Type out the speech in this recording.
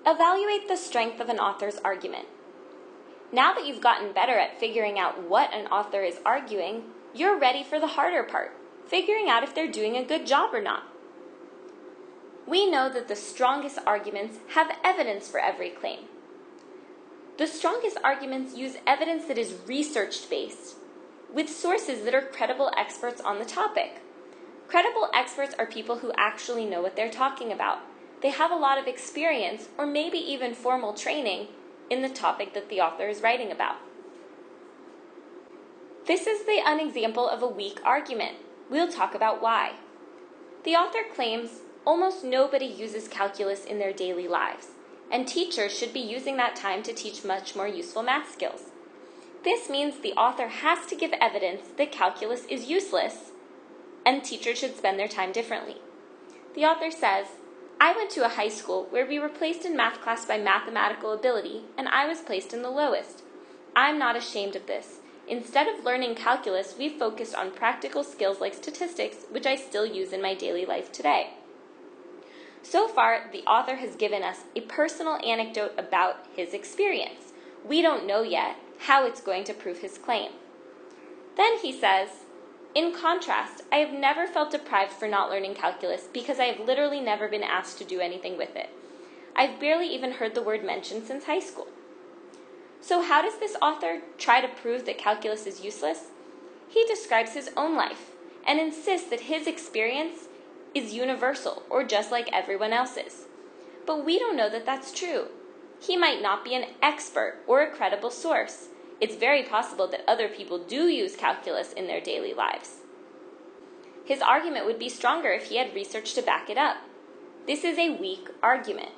Evaluate the strength of an author's argument. Now that you've gotten better at figuring out what an author is arguing, you're ready for the harder part, figuring out if they're doing a good job or not. We know that the strongest arguments have evidence for every claim. The strongest arguments use evidence that is research-based, with sources that are credible experts on the topic. Credible experts are people who actually know what they're talking about. They have a lot of experience, or maybe even formal training, in the topic that the author is writing about. This is an example of a weak argument. We'll talk about why. The author claims almost nobody uses calculus in their daily lives, and teachers should be using that time to teach much more useful math skills. This means the author has to give evidence that calculus is useless, and teachers should spend their time differently. The author says, I went to a high school where we were placed in math class by mathematical ability, and I was placed in the lowest. I'm not ashamed of this. Instead of learning calculus, we focused on practical skills like statistics, which I still use in my daily life today. So far, the author has given us a personal anecdote about his experience. We don't know yet how it's going to prove his claim. Then he says, in contrast, I have never felt deprived for not learning calculus because I have literally never been asked to do anything with it. I've barely even heard the word mentioned since high school. So how does this author try to prove that calculus is useless? He describes his own life and insists that his experience is universal or just like everyone else's. But we don't know that that's true. He might not be an expert or a credible source. It's very possible that other people do use calculus in their daily lives. His argument would be stronger if he had research to back it up. This is a weak argument.